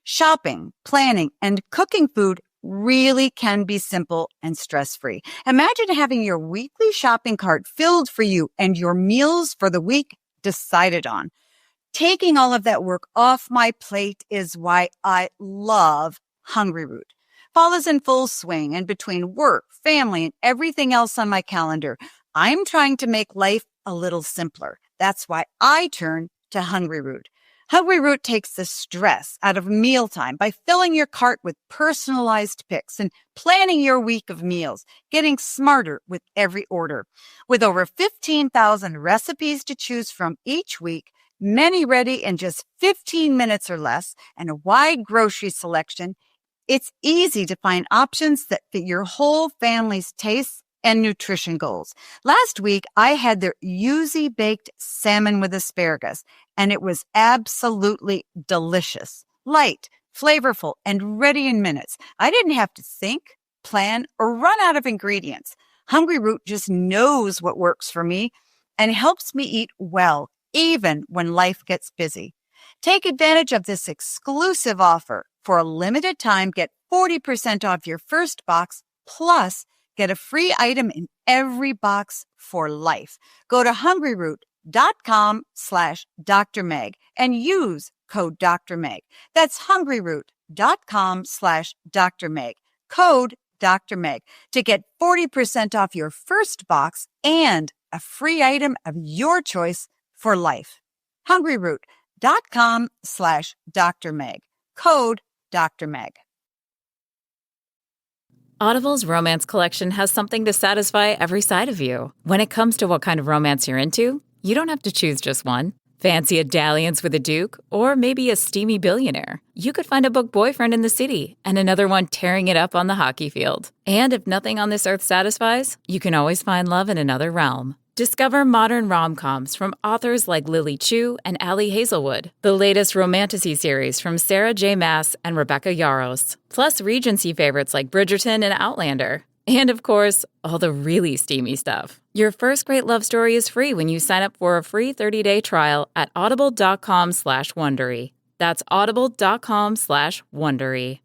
Shopping, planning, and cooking food really can be simple and stress-free. Imagine having your weekly shopping cart filled for you and your meals for the week decided on. Taking all of that work off my plate is why I love Hungryroot. Fall is in full swing, and between work, family, and everything else on my calendar, I'm trying to make life a little simpler. That's why I turn to Hungryroot. Hungryroot takes the stress out of mealtime by filling your cart with personalized picks and planning your week of meals, getting smarter with every order. With over 15,000 recipes to choose from each week, many ready in just 15 minutes or less, and a wide grocery selection, it's easy to find options that fit your whole family's tastes and nutrition goals. Last week, I had their yuzu baked salmon with asparagus, and it was absolutely delicious, light, flavorful, and ready in minutes. I didn't have to think, plan, or run out of ingredients. Hungryroot just knows what works for me and helps me eat well, even when life gets busy. Take advantage of this exclusive offer. For a limited time, get 40% off your first box, plus get a free item in every box for life. Go to hungryroot.com/Dr. Meg and use code Dr. Meg. That's hungryroot.com/Dr. Meg. Code Dr. Meg to get 40% off your first box and a free item of your choice for life. hungryroot.com/Dr. Meg. Code Dr. Meg. Audible's romance collection has something to satisfy every side of you. When it comes to what kind of romance you're into, you don't have to choose just one. Fancy a dalliance with a duke, or maybe a steamy billionaire. You could find a book boyfriend in the city and another one tearing it up on the hockey field. And if nothing on this earth satisfies, you can always find love in another realm. Discover modern rom-coms from authors like Lily Chu and Ali Hazelwood, the latest romantasy series from Sarah J. Maas and Rebecca Yarros, plus Regency favorites like Bridgerton and Outlander. And of course, all the really steamy stuff. Your first great love story is free when you sign up for a free 30-day trial at audible.com/Wondery. That's audible.com/Wondery.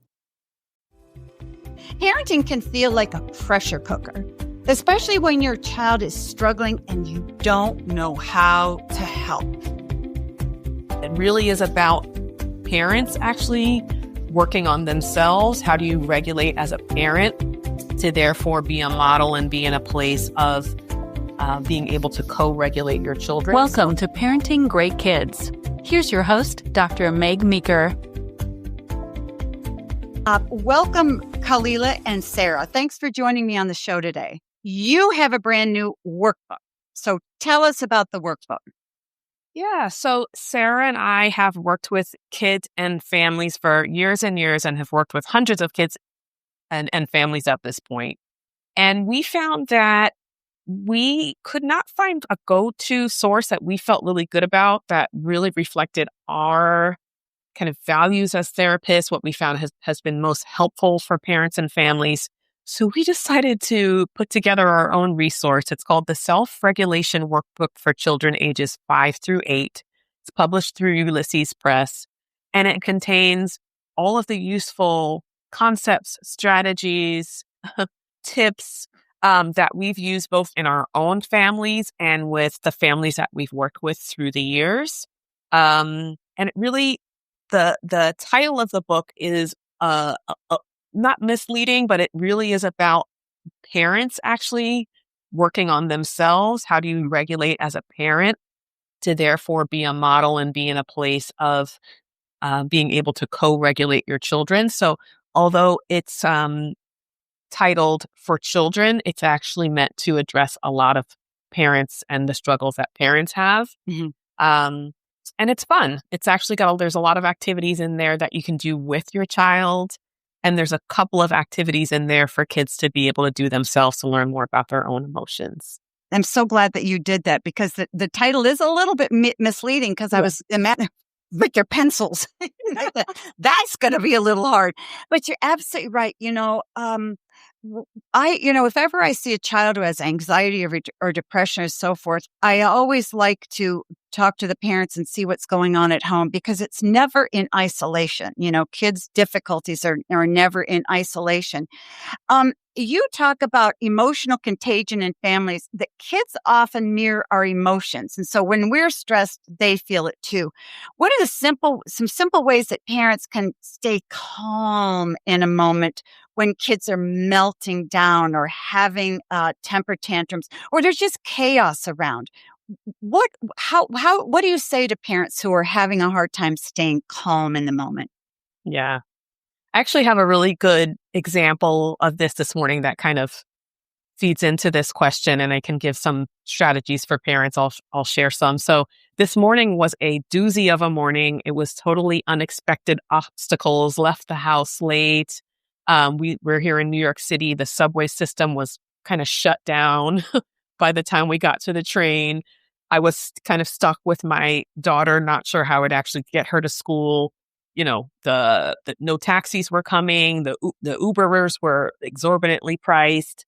Parenting can feel like a pressure cooker, especially when your child is struggling and you don't know how to help. It really is about parents actually working on themselves. How do you regulate as a parent to therefore be a model and be in a place of being able to co-regulate your children? Welcome to Parenting Great Kids. Here's your host, Dr. Meg Meeker. Welcome, Kahlila and Sarah. Thanks for joining me on the show today. You have a brand new workbook. So tell us about the workbook. Yeah, so Sarah and I have worked with kids and families for years and years and have worked with hundreds of kids and families at this point. And we found that we could not find a go-to source that we felt really good about that really reflected our kind of values as therapists, what we found has been most helpful for parents and families. So we decided to put together our own resource. It's called the Self-Regulation Workbook for Children ages 5 through 8. It's published through Ulysses Press, and it contains all of the useful concepts, strategies, tips that we've used both in our own families and with the families that we've worked with through the years. And it really, the title of the book is not misleading, but it really is about parents actually working on themselves. How do you regulate as a parent to therefore be a model and be in a place of being able to co-regulate your children? So although it's titled for children, it's actually meant to address a lot of parents and the struggles that parents have. Mm-hmm. And it's fun. It's actually there's a lot of activities in there that you can do with your child. And there's a couple of activities in there for kids to be able to do themselves to learn more about their own emotions. I'm so glad that you did that, because the title is a little bit misleading, because I was imagining with your pencils. That's going to be a little hard. But you're absolutely right. If ever I see a child who has anxiety or depression or so forth, I always like to talk to the parents and see what's going on at home, because it's never in isolation. Kids' difficulties are never in isolation. You talk about emotional contagion in families, that kids often mirror our emotions. And so when we're stressed, they feel it too. What are some simple ways that parents can stay calm in a moment when kids are melting down or having temper tantrums, or there's just chaos around? What do you say to parents who are having a hard time staying calm in the moment? Yeah. I actually have a really good example of this morning that kind of feeds into this question, and I can give some strategies for parents. I'll share some. So this morning was a doozy of a morning. It was totally unexpected obstacles, left the house late. We're here in New York City. The subway system was kind of shut down by the time we got to the train. I was kind of stuck with my daughter, not sure how I'd actually get her to school. The no taxis were coming. The Uberers were exorbitantly priced.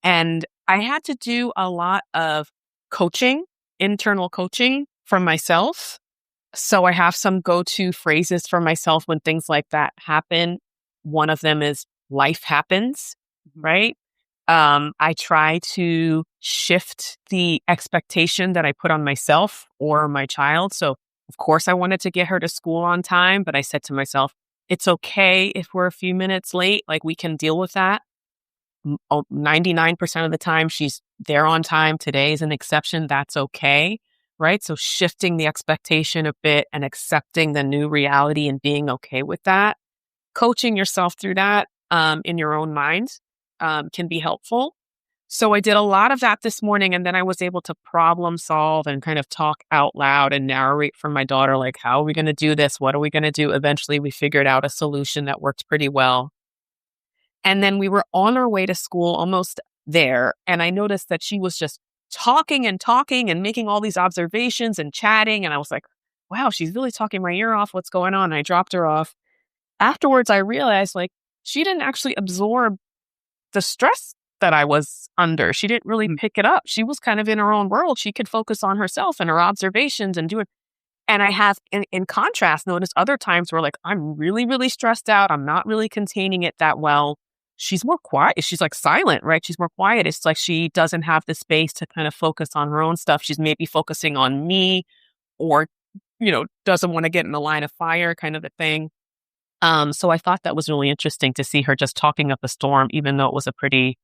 And I had to do a lot of coaching, internal coaching from myself. So I have some go-to phrases for myself when things like that happen. One of them is life happens, right? I try to shift the expectation that I put on myself or my child. So of course, I wanted to get her to school on time, but I said to myself, it's okay if we're a few minutes late. Like, we can deal with that. 99% of the time, she's there on time. Today is an exception. That's okay, right? So shifting the expectation a bit and accepting the new reality and being okay with that. Coaching yourself through that in your own mind can be helpful. So I did a lot of that this morning, and then I was able to problem solve and kind of talk out loud and narrate for my daughter, like, how are we going to do this? What are we going to do? Eventually, we figured out a solution that worked pretty well. And then we were on our way to school, almost there, and I noticed that she was just talking and making all these observations and chatting, and I was like, wow, she's really talking my ear off. What's going on? And I dropped her off. Afterwards, I realized, like, she didn't actually absorb the stress that I was under. She didn't really pick it up. She was kind of in her own world. She could focus on herself and her observations and do it. And I have, in contrast, noticed other times where, like, I'm really, really stressed out. I'm not really containing it that well. She's more quiet. She's like silent, right? She's more quiet. It's like she doesn't have the space to kind of focus on her own stuff. She's maybe focusing on me, or, doesn't want to get in the line of fire, kind of a thing. So I thought that was really interesting to see her just talking up a storm, even though it was a pretty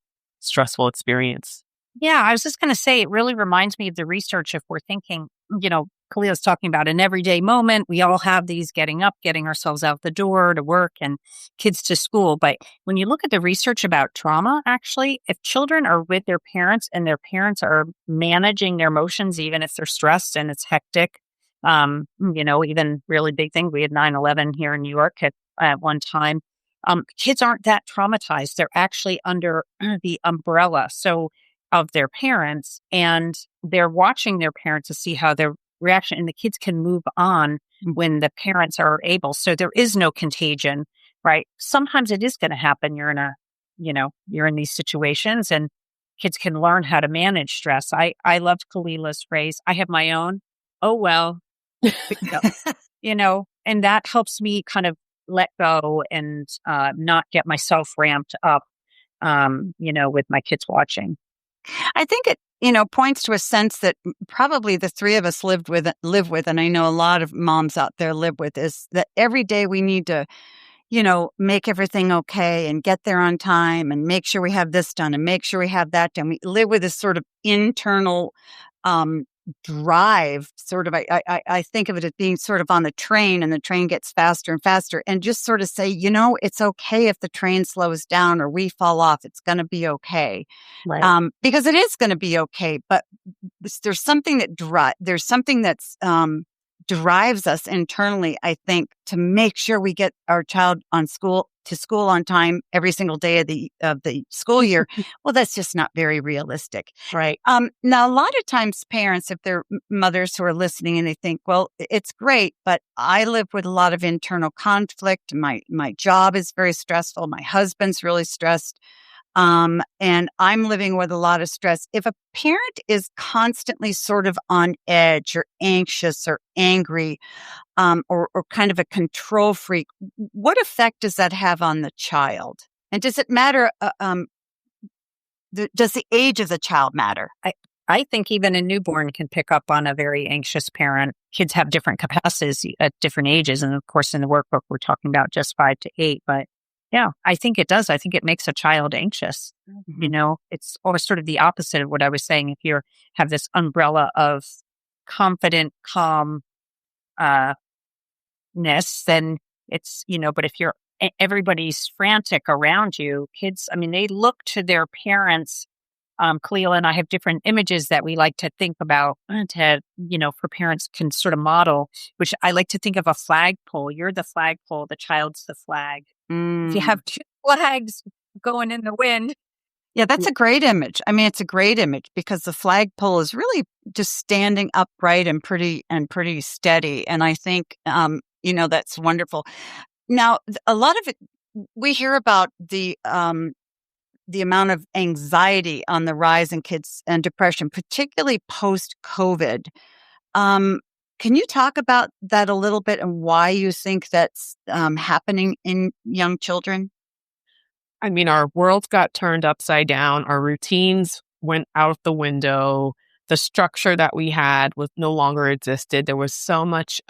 stressful experience. Yeah, I was just going to say, it really reminds me of the research. If we're thinking, Kahlila talking about an everyday moment. We all have these: getting up, getting ourselves out the door to work, and kids to school. But when you look at the research about trauma, actually, if children are with their parents and their parents are managing their emotions, even if they're stressed and it's hectic, even really big things. We had 9/11 here in New York at one time. Kids aren't that traumatized. They're actually under the umbrella of their parents, and they're watching their parents to see how their reaction, and the kids can move on when the parents are able. So there is no contagion, right? Sometimes it is going to happen. You're in these situations, and kids can learn how to manage stress. I loved Kahlila's phrase, I have my own. Oh, well, and that helps me kind of let go and not get myself ramped up, with my kids watching. I think it, points to a sense that probably the three of us live with, and I know a lot of moms out there live with, is that every day we need to, make everything okay and get there on time and make sure we have this done and make sure we have that done. We live with this sort of internal drive, sort of. I think of it as being sort of on the train, and the train gets faster and faster, and just sort of say, it's okay if the train slows down or we fall off. It's going to be okay, Right. Because it is going to be okay. But there's something that's drives us internally, I think, to make sure we get our child to school on time every single day of the school year. Well, that's just not very realistic. Right. Now, a lot of times parents, if they're mothers who are listening, and they think, well, it's great, but I live with a lot of internal conflict. My job is very stressful. My husband's really stressed. And I'm living with a lot of stress. If a parent is constantly sort of on edge or anxious or angry, or kind of a control freak, what effect does that have on the child? And does it matter? Does the age of the child matter? I think even a newborn can pick up on a very anxious parent. Kids have different capacities at different ages. And of course, in the workbook, we're talking about just 5 to 8. But yeah, I think it does. I think it makes a child anxious. Mm-hmm. It's always sort of the opposite of what I was saying. If you have this umbrella of confident, calm, then it's, but if everybody's frantic around you, kids, they look to their parents. Kahlila and I have different images that we like to think about for parents can sort of model, which I like to think of a flagpole. You're the flagpole, the child's the flag. If you have 2 flags going in the wind. Yeah, that's a great image. It's a great image because the flagpole is really just standing upright and pretty steady. And I think, that's wonderful. Now, a lot of it, we hear about the amount of anxiety on the rise in kids and depression, particularly post-COVID. Can you talk about that a little bit and why you think that's happening in young children? Our world got turned upside down. Our routines went out the window. The structure that we had was no longer existed. There was so much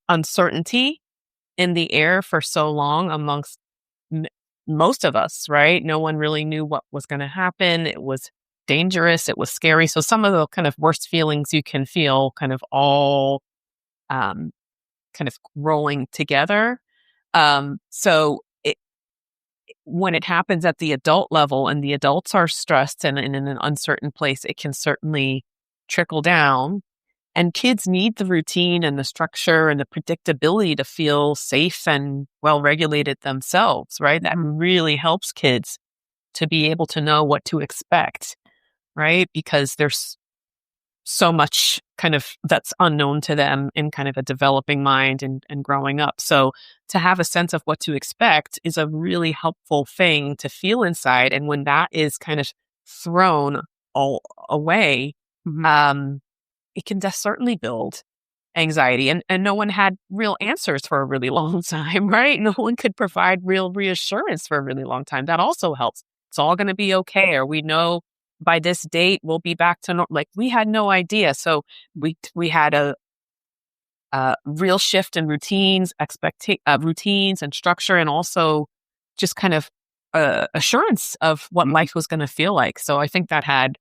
uncertainty in the air for so long amongst most of us, right? No one really knew what was going to happen. It was dangerous. It was scary. So some of the kind of worst feelings you can feel kind of all kind of rolling together. So when it happens at the adult level and the adults are stressed and in an uncertain place, it can certainly trickle down. And kids need the routine and the structure and the predictability to feel safe and well-regulated themselves, right? That really helps kids to be able to know what to expect, right? Because there's so much kind of that's unknown to them in kind of a developing mind and growing up. So to have a sense of what to expect is a really helpful thing to feel inside. And when that is kind of thrown all away, it can certainly build anxiety. And no one had real answers for a really long time, right? No one could provide real reassurance for a really long time. That also helps. It's all going to be okay. Or we know by this date, we'll be back to normal. Like we had no idea. So we had a real shift in routines, routines and structure, and also just kind of assurance of what life was going to feel like. So I think that had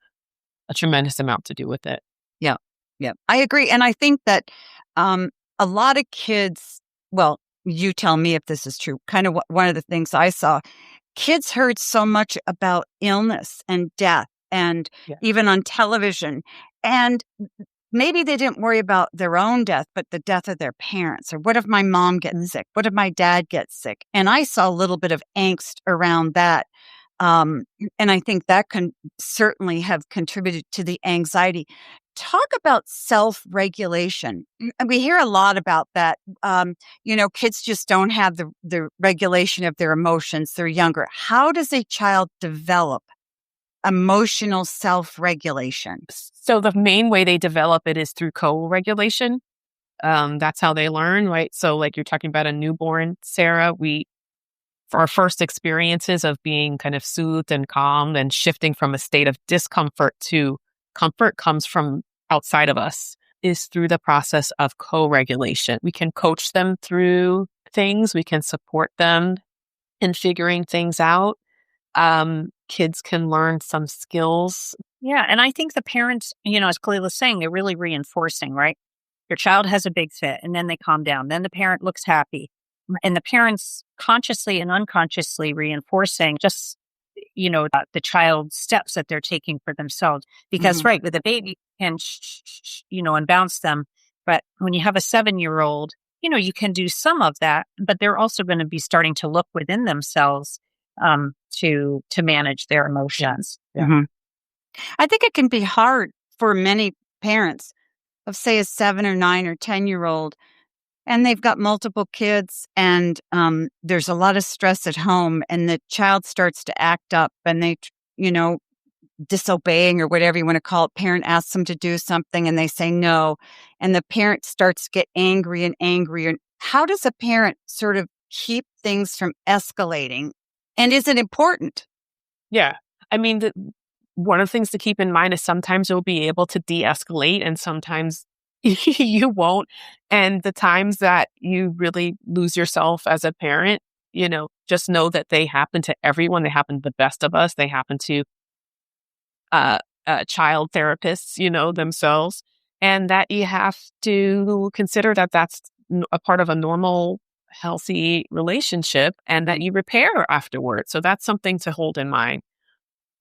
a tremendous amount to do with it. Yeah. Yeah, I agree. And I think that a lot of kids, well, you tell me if this is true, kind of one of the things I saw, kids heard so much about illness and death and even on television. And maybe they didn't worry about their own death, but the death of their parents. Or what if my mom gets sick? What if my dad gets sick? And I saw a little bit of angst around that. And I think that can certainly have contributed to the anxiety. Talk about self-regulation. We hear a lot about that. Kids just don't have the regulation of their emotions. They're younger. How does a child develop emotional self-regulation? So the main way they develop it is through co-regulation. That's how they learn, right? So like you're talking about a newborn, Sarah, for our first experiences of being kind of soothed and calmed and shifting from a state of discomfort to comfort comes from outside of us, is through the process of co-regulation. We can coach them through things. We can support them in figuring things out. Kids can learn some skills. Yeah. And I think the parents, as Kahlila was saying, they're really reinforcing, right? Your child has a big fit and then they calm down. Then the parent looks happy. And the parents consciously and unconsciously reinforcing just, the child's steps that they're taking for themselves. Because, right, with a baby and and bounce them. But when you have a 7-year-old, you can do some of that, but they're also going to be starting to look within themselves to manage their emotions. Yeah. Mm-hmm. I think it can be hard for many parents of, say, a 7 or 9 or 10-year-old And they've got multiple kids and there's a lot of stress at home and the child starts to act up and they, disobeying or whatever you want to call it. Parent asks them to do something and they say no. And the parent starts to get angry and angry. And how does a parent sort of keep things from escalating? And is it important? Yeah. I mean, one of the things to keep in mind is sometimes you'll be able to de-escalate and sometimes you won't. And the times that you really lose yourself as a parent, just know that they happen to everyone. They happen to the best of us. They happen to child therapists, themselves. And that you have to consider that that's a part of a normal, healthy relationship and that you repair afterwards. So that's something to hold in mind.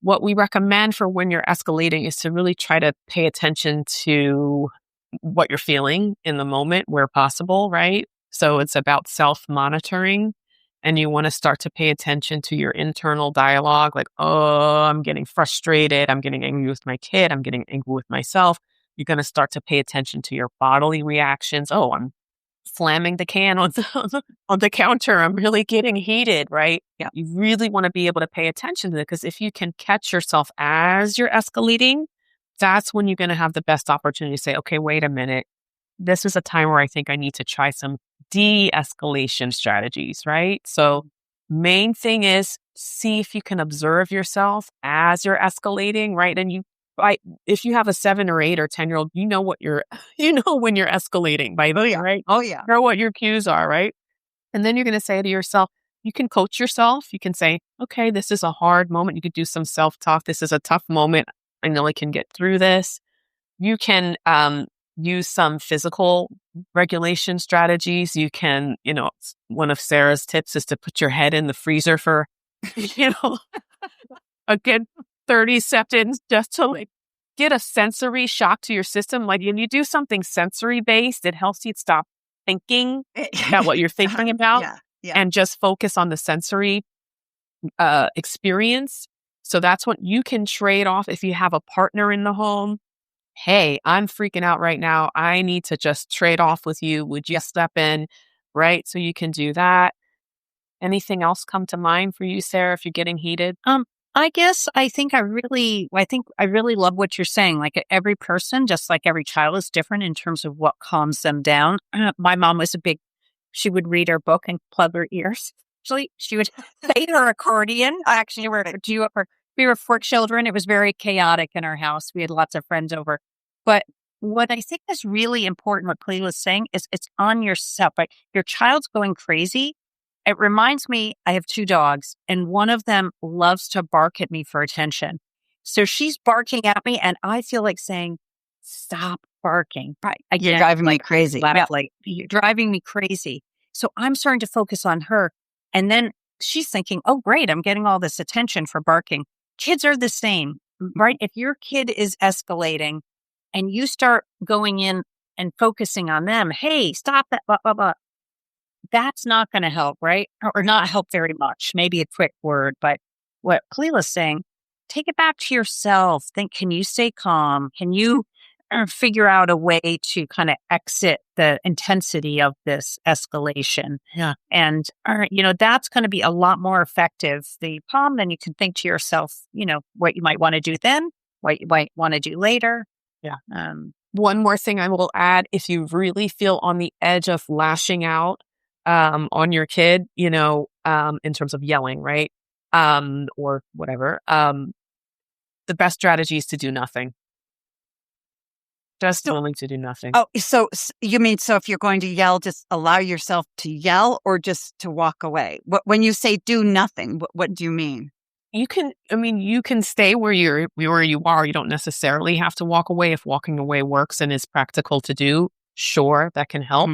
What we recommend for when you're escalating is to really try to pay attention to what you're feeling in the moment where possible, right? So it's about self-monitoring and you want to start to pay attention to your internal dialogue, like, oh, I'm getting frustrated. I'm getting angry with my kid. I'm getting angry with myself. You're going to start to pay attention to your bodily reactions. Oh, I'm slamming the can on the counter. I'm really getting heated, right? Yeah. You really want to be able to pay attention to it because if you can catch yourself as you're escalating, that's when you're going to have the best opportunity to say, okay, wait a minute. This is a time where I think I need to try some de-escalation strategies, right? So main thing is see if you can observe yourself as you're escalating, right? And if you have a 7 or 8 or 10-year-old, you know when you're escalating by then, right? Oh, yeah. You know what your cues are, right? And then you're going to say to yourself, you can coach yourself. You can say, okay, this is a hard moment. You could do some self-talk. This is a tough moment. I know I can get through this. You can use some physical regulation strategies. You can, one of Sarah's tips is to put your head in the freezer for, a good 30 seconds just to get a sensory shock to your system. Like when you do something sensory based, it helps you stop thinking about what you're thinking about and just focus on the sensory experience. So that's what you can trade off if you have a partner in the home. Hey, I'm freaking out right now. I need to just trade off with you. Would you step in? Right. So you can do that. Anything else come to mind for you, Sarah, if you're getting heated? I think I really love what you're saying. Like every person, just like every child is different in terms of what calms them down. My mom was she would read her book and plug her ears. Actually, she would play her accordion. Actually, we were 4 children. It was very chaotic in our house. We had lots of friends over. But what I think is really important, what Kahlila is saying, is it's on yourself. Right? Your child's going crazy. It reminds me, I have 2 dogs, and one of them loves to bark at me for attention. So she's barking at me, and I feel like saying, stop barking. Right. You're driving me crazy. You're driving me crazy. So I'm starting to focus on her. And then she's thinking, oh, great, I'm getting all this attention for barking. Kids are the same, right? If your kid is escalating and you start going in and focusing on them, hey, stop that, blah, blah, blah. That's not going to help, right? Or not help very much. Maybe a quick word. But what Kahlila is saying, take it back to yourself. Think, can you stay calm? Can you figure out a way to kind of exit the intensity of this escalation? Yeah. And, that's going to be a lot more effective. The calm, then you can think to yourself, what you might want to do then, what you might want to do later. Yeah. One more thing I will add, if you really feel on the edge of lashing out on your kid, in terms of yelling, right? Or whatever, the best strategy is to do nothing. Just willing to do nothing. Oh, so you mean, if you're going to yell, just allow yourself to yell or just to walk away? When you say do nothing, what do you mean? You can stay where you are. You don't necessarily have to walk away. If walking away works and is practical to do, sure, that can help.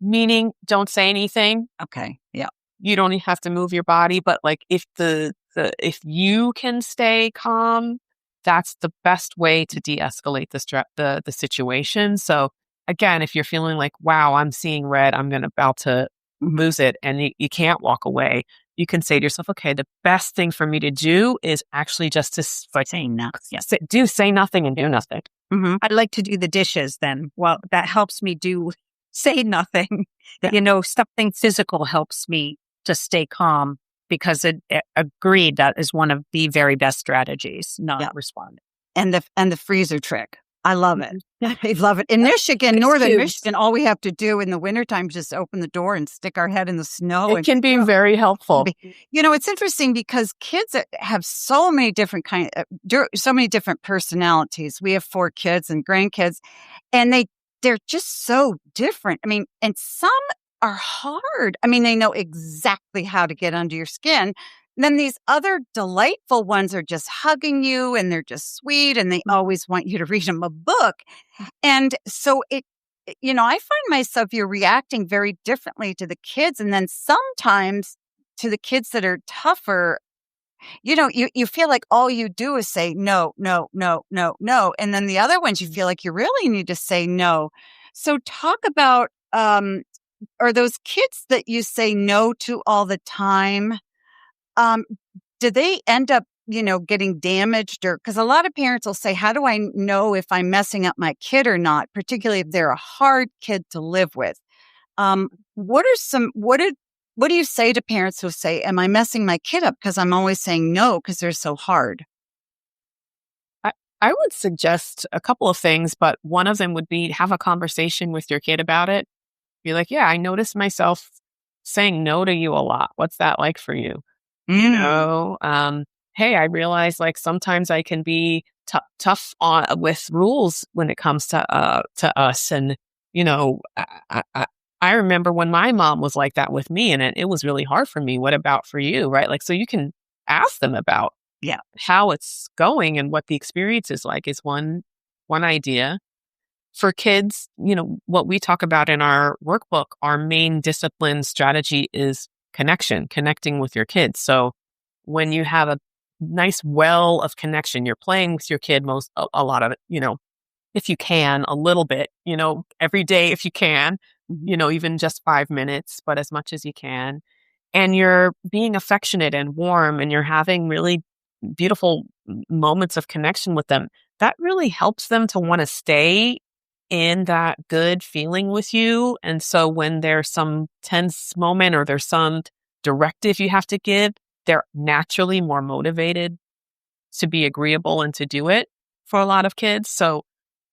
Meaning, don't say anything. Okay. Yeah. You don't have to move your body, but like if if you can stay calm, that's the best way to de-escalate the situation. So again, if you're feeling like, wow, I'm seeing red, I'm about to lose it, and you can't walk away, you can say to yourself, okay, the best thing for me to do is actually just to say nothing. Say nothing and do nothing. Mm-hmm. I'd like to do the dishes then. Well, that helps me do say nothing. Yeah. Something physical helps me to stay calm because agreed that is one of the very best strategies, not responding. And the freezer trick. I love it. I love it. In Ice northern cubes. Michigan, all we have to do in the wintertime is just open the door and stick our head in the snow. It can be very helpful. It's interesting because kids have so many different so many different personalities. We have 4 kids and grandkids, and they're just so different. I mean, and some are hard. I mean, they know exactly how to get under your skin. And then these other delightful ones are just hugging you, and they're just sweet, and they always want you to read them a book. And so I find myself, you're reacting very differently to the kids. And then sometimes to the kids that are tougher, you feel like all you do is say no, no, no, no, no. And then the other ones, you feel like you really need to say no. So talk about, are those kids that you say no to all the time, do they end up, getting damaged? Or because a lot of parents will say, how do I know if I'm messing up my kid or not, particularly if they're a hard kid to live with? What do you say to parents who say, am I messing my kid up because I'm always saying no because they're so hard? I would suggest a couple of things, but one of them would be have a conversation with your kid about it. Be like, yeah, I noticed myself saying no to you a lot. What's that like for you? Hey, I realize like sometimes I can be tough with rules when it comes to us. And, I remember when my mom was like that with me, and it was really hard for me. What about for you? Right. Like, so you can ask them about how it's going and what the experience is like is one idea. For kids, what we talk about in our workbook, our main discipline strategy is connecting with your kids. So when you have a nice well of connection, you're playing with your kid a lot of it, if you can, a little bit, every day if you can, even just 5 minutes, but as much as you can. And you're being affectionate and warm, and you're having really beautiful moments of connection with them. That really helps them to want to stay in that good feeling with you. And so when there's some tense moment or there's some directive you have to give, they're naturally more motivated to be agreeable and to do it for a lot of kids. So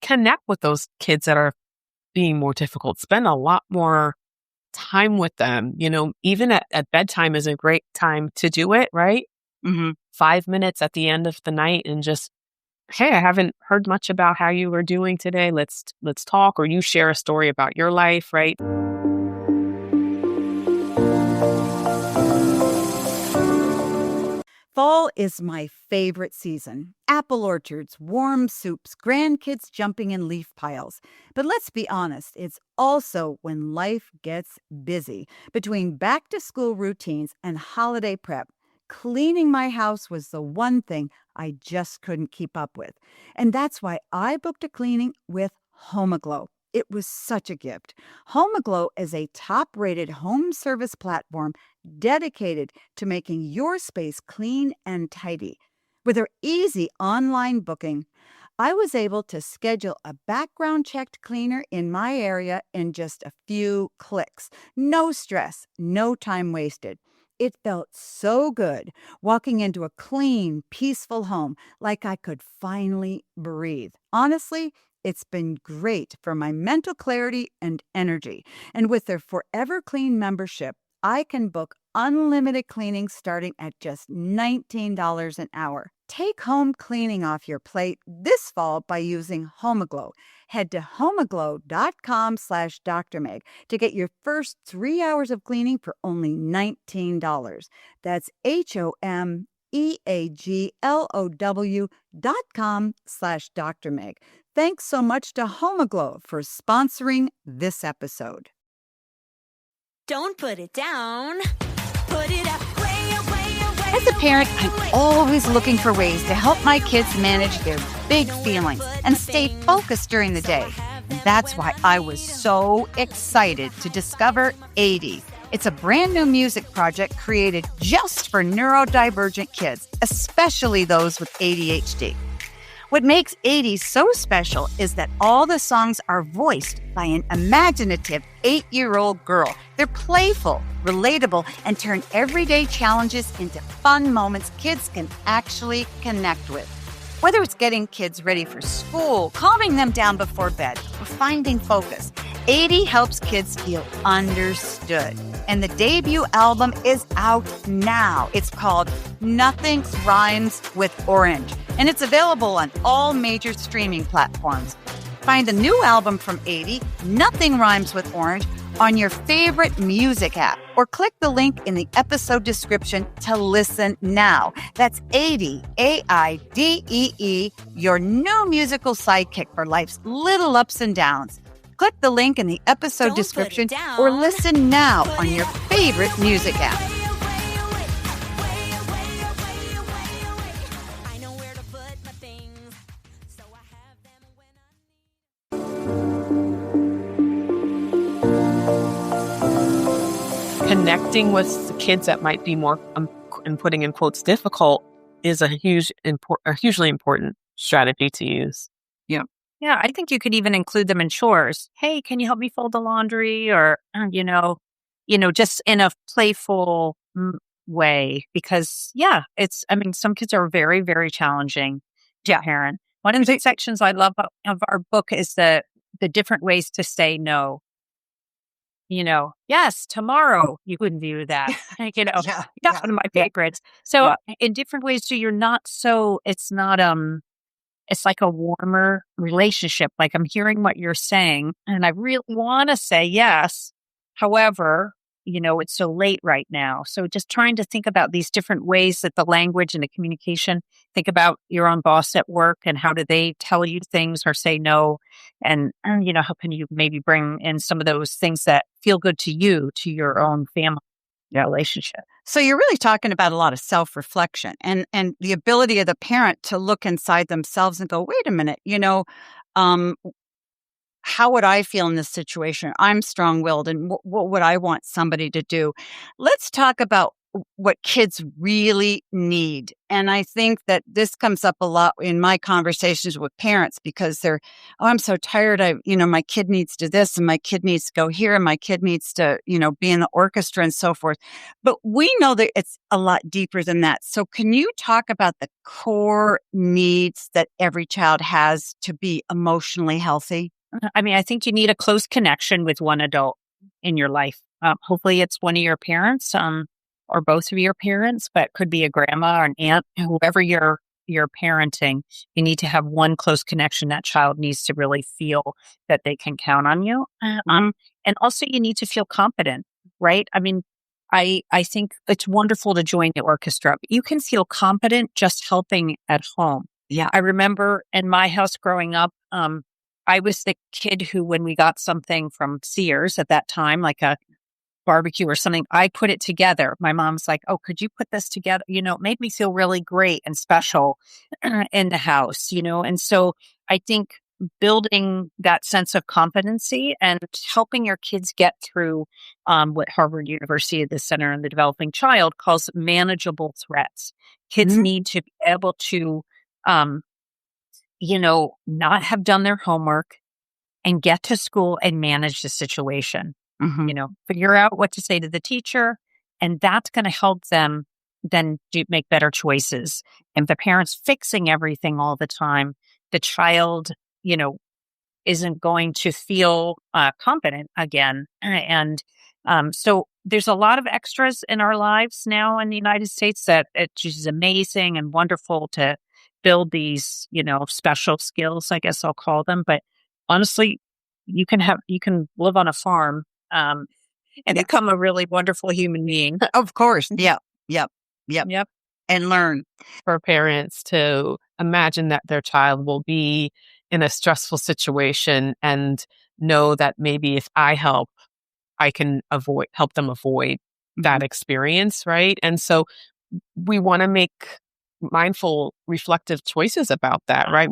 connect with those kids that are being more difficult. Spend a lot more time with them. Even at bedtime is a great time to do it, right? 5 minutes at the end of the night and just, hey, I haven't heard much about how you were doing today. Let's talk, or you share a story about your life, right? Fall is my favorite season. Apple orchards, warm soups, grandkids jumping in leaf piles. But let's be honest, it's also when life gets busy. Between back-to-school routines and holiday prep, cleaning my house was the one thing I just couldn't keep up with. And that's why I booked a cleaning with HomeAglow. It was such a gift. HomeAglow is a top-rated home service platform dedicated to making your space clean and tidy. With their easy online booking, I was able to schedule a background-checked cleaner in my area in just a few clicks. No stress, no time wasted. It felt so good walking into a clean, peaceful home, like I could finally breathe. Honestly, it's been great for my mental clarity and energy. And with their Forever Clean membership, I can book unlimited cleaning starting at just $19 an hour. Take home cleaning off your plate this fall by using HomeAglow. Head to homeaglow.com/Dr. Meg to get your first 3 hours of cleaning for only $19. That's HomeAglow.com/Dr. Meg. Thanks so much to HomeAglow for sponsoring this episode. Don't put it down. Put it up, way away, away. As a parent, I'm always looking for ways to help my kids manage their big feelings and stay focused during the day. And that's why I was so excited to discover 80. It's a brand new music project created just for neurodivergent kids, especially those with ADHD. What makes 80 so special is that all the songs are voiced by an imaginative 8-year-old girl. They're playful, relatable, and turn everyday challenges into fun moments kids can actually connect with. Whether it's getting kids ready for school, calming them down before bed, or finding focus, 80 helps kids feel understood. And the debut album is out now. It's called Nothing Rhymes with Orange, and it's available on all major streaming platforms. Find the new album from 80, Nothing Rhymes with Orange, on your favorite music app, or click the link in the episode description to listen now. That's 80, AIDEE, your new musical sidekick for life's little ups and downs. Click the link in the episode Don't description put it down. or listen now on your favorite music app. I know where to put my things, so I have them when I need. Connecting with kids that might be more, and putting in quotes, difficult is a hugely important strategy to use. Yeah, I think you could even include them in chores. Hey, can you help me fold the laundry? Or, just in a playful way. Because, some kids are very, very challenging to parent. One of the sections I love of our book is the different ways to say no. Yes, tomorrow you could view that. That's one of my favorites. So in different ways, so you're not so, it's not, it's like a warmer relationship. Like, I'm hearing what you're saying and I really want to say yes. However, it's so late right now. So just trying to think about these different ways that the language and the communication, think about your own boss at work and how do they tell you things or say no? And how can you maybe bring in some of those things that feel good to you, to your own family relationship? So you're really talking about a lot of self-reflection and the ability of the parent to look inside themselves and go, wait a minute, how would I feel in this situation? I'm strong-willed, and what would I want somebody to do? Let's talk about what kids really need. And I think that this comes up a lot in my conversations with parents because they're, I'm so tired. My kid needs to this and my kid needs to go here and my kid needs to, be in the orchestra and so forth. But we know that it's a lot deeper than that. So can you talk about the core needs that every child has to be emotionally healthy? I think you need a close connection with one adult in your life. Hopefully it's one of your parents, or both of your parents, but could be a grandma or an aunt, whoever you're parenting. You need to have one close connection. That child needs to really feel that they can count on you. And also you need to feel competent, right? I think it's wonderful to join the orchestra, but you can feel competent just helping at home. Yeah. I remember in my house growing up, I was the kid who, when we got something from Sears at that time, like a barbecue or something, I put it together. My mom's like, oh, could you put this together? It made me feel really great and special in the house, and so I think building that sense of competency and helping your kids get through what Harvard University, the Center on the Developing Child, calls manageable threats. Kids need to be able to, not have done their homework and get to school and manage the situation. Figure out what to say to the teacher, and that's going to help them then make better choices. And if the parent's fixing everything all the time, the child, isn't going to feel competent again. And so there's a lot of extras in our lives now in the United States that it's just amazing and wonderful to build these, special skills, I guess I'll call them. But honestly, you can live on a farm and become a really wonderful human being. Of course. Yep. And learn. For parents to imagine that their child will be in a stressful situation and know that maybe if I help, I can help them avoid that experience, right? And so we want to make mindful, reflective choices about that, right?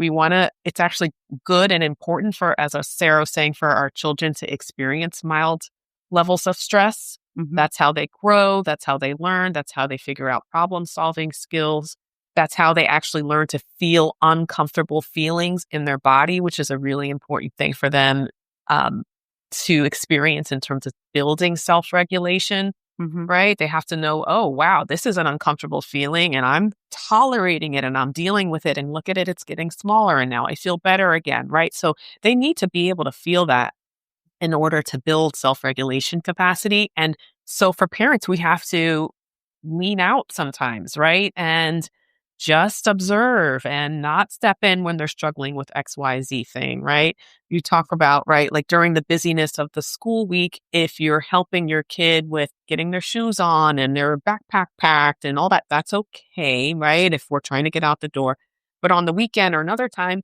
It's actually good and important for, as Sarah was saying, for our children to experience mild levels of stress. That's how they grow. That's how they learn. That's how they figure out problem-solving skills. That's how they actually learn to feel uncomfortable feelings in their body, which is a really important thing for them to experience in terms of building self-regulation, right? They have to know, oh, wow, this is an uncomfortable feeling and I'm tolerating it and I'm dealing with it. And look at it, it's getting smaller and now I feel better again, right? So they need to be able to feel that in order to build self-regulation capacity. And so for parents, we have to lean out sometimes, right? And just observe and not step in when they're struggling with XYZ thing, right? You talk about, right, like during the busyness of the school week, if you're helping your kid with getting their shoes on and their backpack packed and all that, that's okay, right? If we're trying to get out the door. But on the weekend or another time,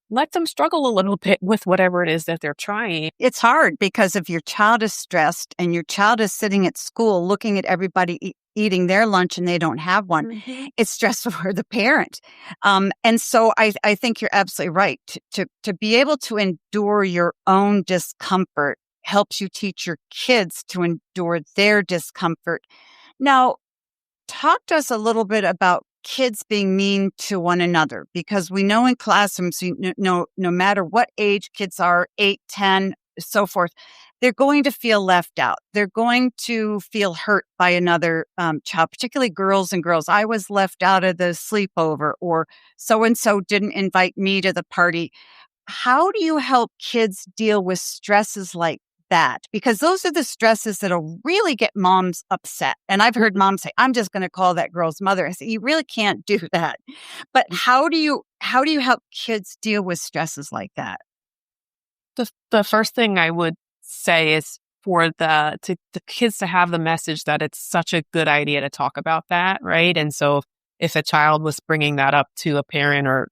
let them struggle a little bit with whatever it is that they're trying. It's hard because if your child is stressed and your child is sitting at school looking at everybody eating their lunch and they don't have one, it's stressful for the parent. And so I think you're absolutely right. To be able to endure your own discomfort helps you teach your kids to endure their discomfort. Now, talk to us a little bit about kids being mean to one another, because we know in classrooms, no matter what age kids are, 8, 10, so forth, they're going to feel left out. They're going to feel hurt by another child, particularly girls and girls. I was left out of the sleepover, or so-and-so didn't invite me to the party. How do you help kids deal with stresses like that? Because those are the stresses that'll really get moms upset. And I've heard moms say, I'm just going to call that girl's mother. I say, you really can't do that. But how do you help kids deal with stresses like that? The first thing I would say is for the kids to have the message that it's such a good idea to talk about that, right? And so if a child was bringing that up to a parent, or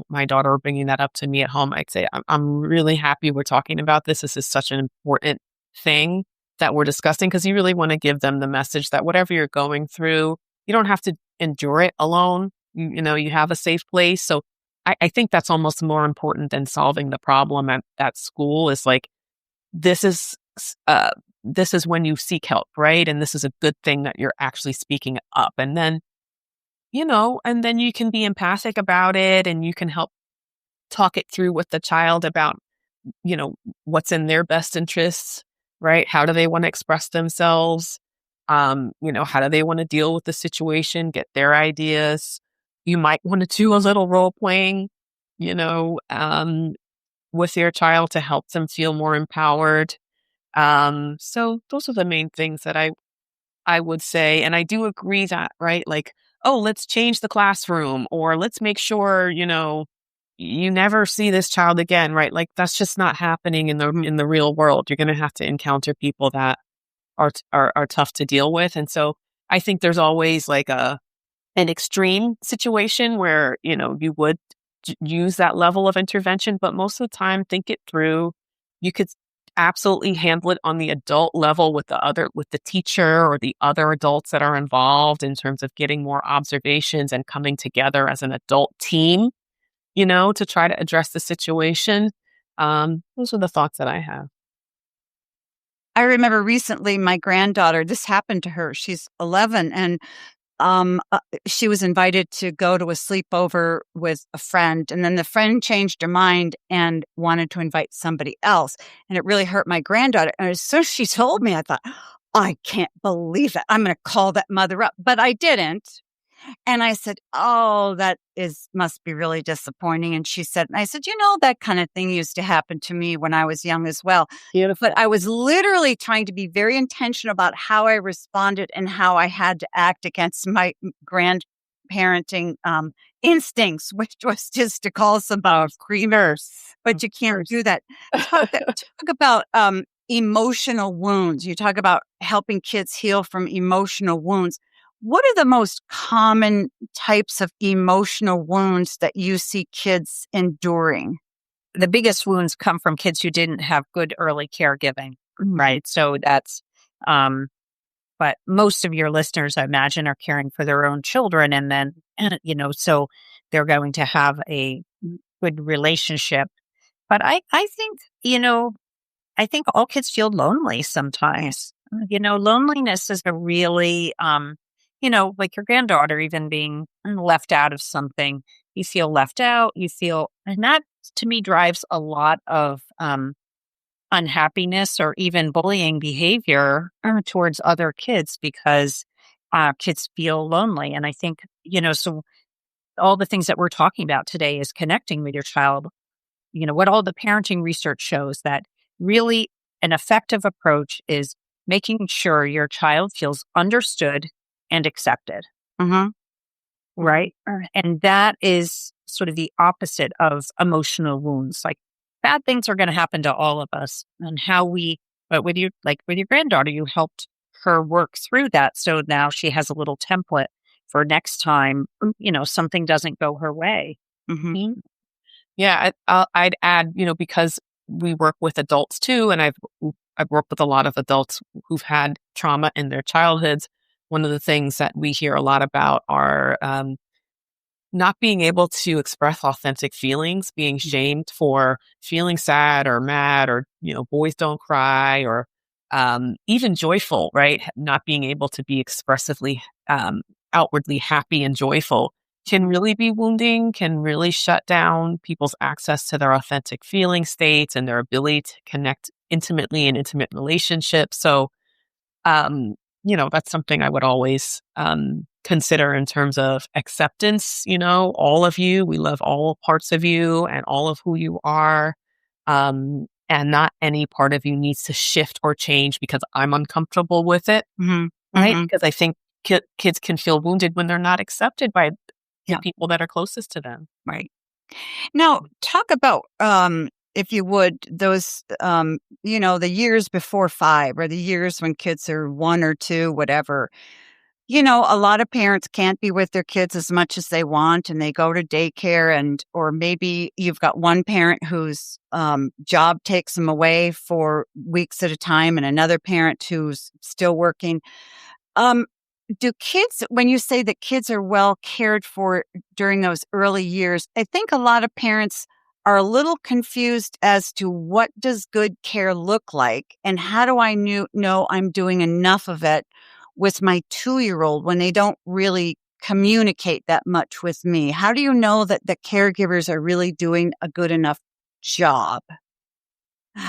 my daughter bringing that up to me at home, I'd say, I'm really happy we're talking about this. This is such an important thing that we're discussing, because you really want to give them the message that whatever you're going through, you don't have to endure it alone. You have a safe place. So I think that's almost more important than solving the problem at school, is like, this is when you seek help, right? And this is a good thing that you're actually speaking up. And then and then you can be empathic about it, and you can help talk it through with the child about, what's in their best interests, right? How do they want to express themselves? How do they want to deal with the situation, get their ideas? You might want to do a little role playing, with your child to help them feel more empowered. So those are the main things that I would say. And I do agree that, right, like, oh, let's change the classroom, or let's make sure, you never see this child again, right? Like, that's just not happening in the real world. You're going to have to encounter people that are tough to deal with. And so I think there's always like an extreme situation where, you would use that level of intervention, but most of the time, think it through. You could absolutely handle it on the adult level with the teacher or the other adults that are involved, in terms of getting more observations and coming together as an adult team, to try to address the situation. Those are the thoughts that I have. I remember recently my granddaughter, this happened to her. She's 11, and she was invited to go to a sleepover with a friend, and then the friend changed her mind and wanted to invite somebody else. And it really hurt my granddaughter. And as soon as she told me, I thought, I can't believe it. I'm going to call that mother up. But I didn't. And I said, oh, must be really disappointing. And she said, and I said, that kind of thing used to happen to me when I was young as well. Beautiful. But I was literally trying to be very intentional about how I responded and how I had to act against my grandparenting instincts, which was just to call somebody screamers. But you can't do that. Talk about emotional wounds. You talk about helping kids heal from emotional wounds. What are the most common types of emotional wounds that you see kids enduring? The biggest wounds come from kids who didn't have good early caregiving, right? So that's, but most of your listeners, I imagine, are caring for their own children. And then, so they're going to have a good relationship. But I think, I think all kids feel lonely sometimes. Loneliness is a really, like your granddaughter even being left out of something. You feel left out, and that to me drives a lot of unhappiness or even bullying behavior towards other kids because kids feel lonely. And I think, so all the things that we're talking about today is connecting with your child. What all the parenting research shows that really an effective approach is making sure your child feels understood and accepted. Mm-hmm. Right. And that is sort of the opposite of emotional wounds. Like bad things are going to happen to all of us. And but with your granddaughter, you helped her work through that. So now she has a little template for next time, something doesn't go her way. Mm-hmm. Yeah, I'd add, because we work with adults too, and I've worked with a lot of adults who've had trauma in their childhoods. One of the things that we hear a lot about are not being able to express authentic feelings, being shamed for feeling sad or mad, or boys don't cry, or even joyful, right? Not being able to be expressively, outwardly happy and joyful can really be wounding, can really shut down people's access to their authentic feeling states and their ability to connect intimately in intimate relationships. So, that's something I would always consider in terms of acceptance. All of you, we love all parts of you and all of who you are. And not any part of you needs to shift or change because I'm uncomfortable with it. Mm-hmm. Right? Mm-hmm. Because I think kids can feel wounded when they're not accepted by the people that are closest to them. Right. Now, talk about, if you would, those, the years before 5 or the years when kids are 1 or 2, whatever. A lot of parents can't be with their kids as much as they want, and they go to daycare, or maybe you've got one parent whose job takes them away for weeks at a time, and another parent who's still working. Do kids, when you say that kids are well cared for during those early years, I think a lot of parents are a little confused as to what does good care look like, and how do I know I'm doing enough of it with my 2-year-old when they don't really communicate that much with me? How do you know that the caregivers are really doing a good enough job?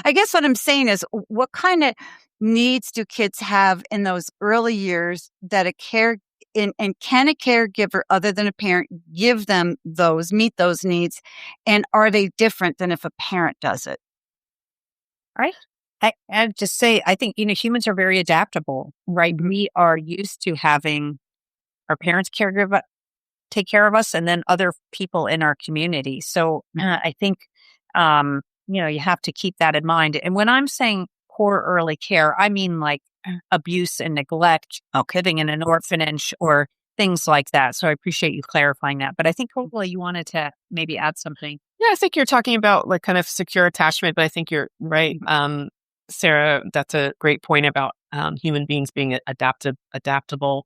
I guess what I'm saying is, what kind of needs do kids have in those early years that and can a caregiver other than a parent meet those needs? And are they different than if a parent does it? Right. I'd just say, I think, humans are very adaptable, right? We are used to having our parents take care of us and then other people in our community. So I think, you have to keep that in mind. And when I'm saying poor early care, I mean like abuse and neglect, living in an orphanage or things like that. So I appreciate you clarifying that. But I think hopefully you wanted to maybe add something. Yeah, I think you're talking about like kind of secure attachment, but I think you're right. Sarah, that's a great point about human beings being adaptable.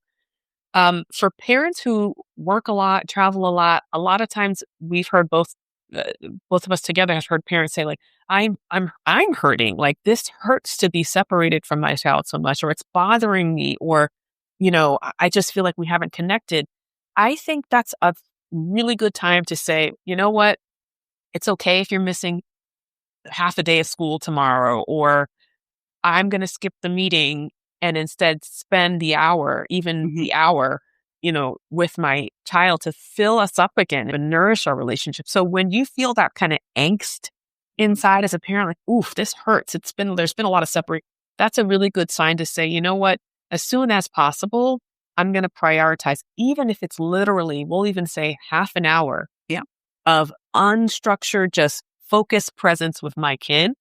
For parents who work a lot, travel a lot of times we've heard both of us together have heard parents say like, I'm hurting. Like this hurts to be separated from my child so much, or it's bothering me, or, I just feel like we haven't connected. I think that's a really good time to say, you know what? It's okay if you're missing half a day of school tomorrow, or I'm going to skip the meeting and instead spend the hour, even the hour, with my child to fill us up again and nourish our relationship. So when you feel that kind of angst inside as a parent, like, oof, this hurts. There's been a lot of separation. That's a really good sign to say, you know what, as soon as possible, I'm going to prioritize, even if it's literally, we'll even say half an hour of unstructured, just focused presence with my kid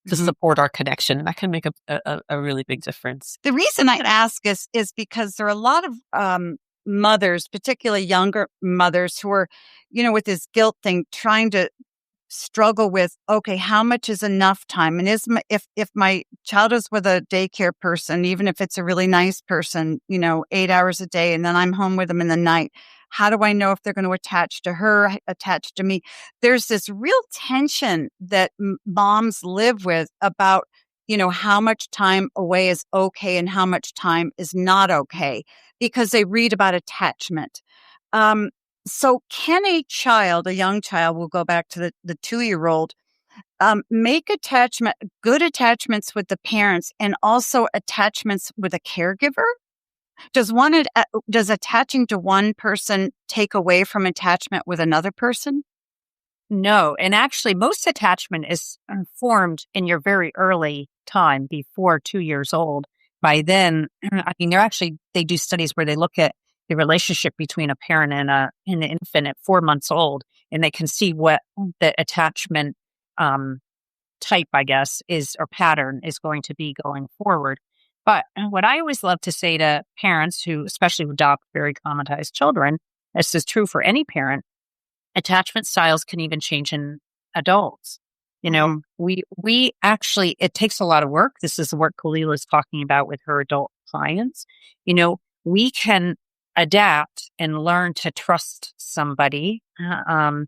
to support our connection. And that can make a really big difference. The reason I ask is because there are a lot of mothers, particularly younger mothers, who are, with this guilt thing, trying to struggle with, okay, how much is enough time? And if my child is with a daycare person, even if it's a really nice person, 8 hours a day, and then I'm home with them in the night, how do I know if they're going to attach to her, attach to me? There's this real tension that moms live with about, how much time away is okay and how much time is not okay, because they read about attachment. So can a young child, we'll go back to the 2-year-old, make good attachments with the parents and also attachments with a caregiver? Does attaching to one person take away from attachment with another person? No. And actually, most attachment is formed in your very early time before 2 years old. By then, I mean, they do studies where they look at the relationship between a parent and an infant at 4 months old, and they can see what the attachment type, I guess, or pattern is going to be going forward. But what I always love to say to parents especially who adopt very traumatized children, this is true for any parent, attachment styles can even change in adults. We actually, it takes a lot of work. This is the work Kahlila is talking about with her adult clients. We can adapt and learn to trust somebody. And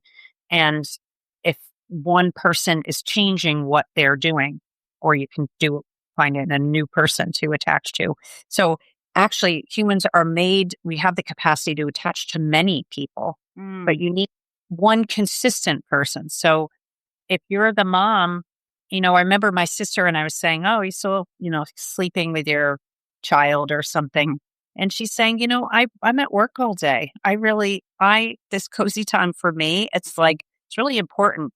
if one person is changing what they're doing, or you can find it in a new person to attach to. So actually, humans are made, we have the capacity to attach to many people, but you need one consistent person. So if you're the mom, I remember my sister and I was saying, oh, you're still, sleeping with your child or something. And she's saying, I'm at work all day. This cozy time for me, it's really important.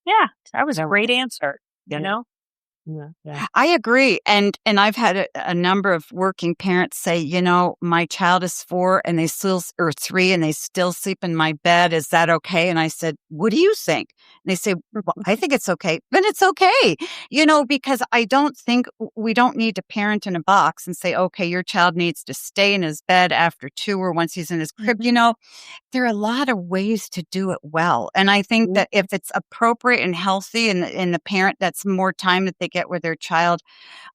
Yeah, that was a great answer, Yeah. I agree. And I've had a number of working parents say, my child is 4 and or 3 and they still sleep in my bed. Is that okay? And I said, what do you think? And they say, well, I think it's okay. Then it's okay, because I don't think we don't need to parent in a box and say, okay, your child needs to stay in his bed after 2 or once he's in his crib. There are a lot of ways to do it well. And I think that if it's appropriate and healthy and the parent, that's more time that they get with their child,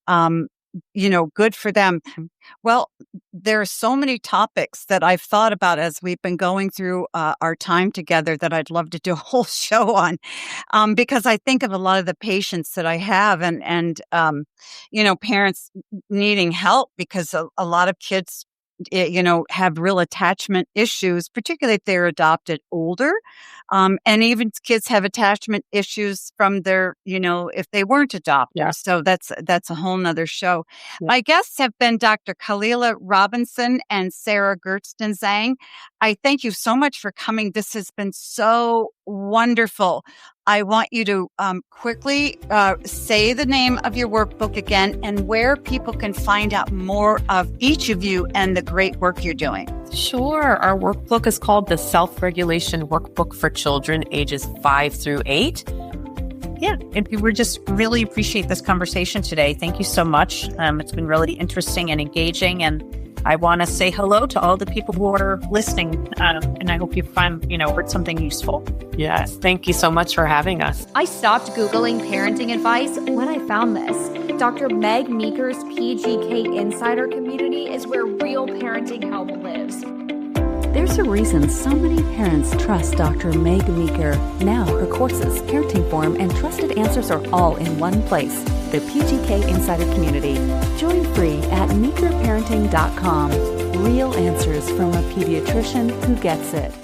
good for them. Well, there are so many topics that I've thought about as we've been going through our time together that I'd love to do a whole show on, because I think of a lot of the patients that I have and parents needing help because a lot of kids have real attachment issues, particularly if they're adopted older. And even kids have attachment issues from their, if they weren't adopted. Yeah. So that's a whole nother show. Yeah. My guests have been Dr. Kahlila Robinson and Sarah Gerstenzang. I thank you so much for coming. This has been so wonderful. I want you to quickly say the name of your workbook again and where people can find out more of each of you and the great work you're doing. Sure. Our workbook is called the Self-Regulation Workbook for Children ages 5 through 8. Yeah, and we just really appreciate this conversation today. Thank you so much. It's been really interesting and engaging, and I want to say hello to all the people who are listening, and I hope you heard something useful. Yes. Thank you so much for having us. I stopped Googling parenting advice when I found this. Dr. Meg Meeker's PGK Insider community is where real parenting help lives. There's a reason so many parents trust Dr. Meg Meeker. Now her courses, parenting forum, and trusted answers are all in one place. The PGK Insider community. Join free at meekerparenting.com. Real answers from a pediatrician who gets it.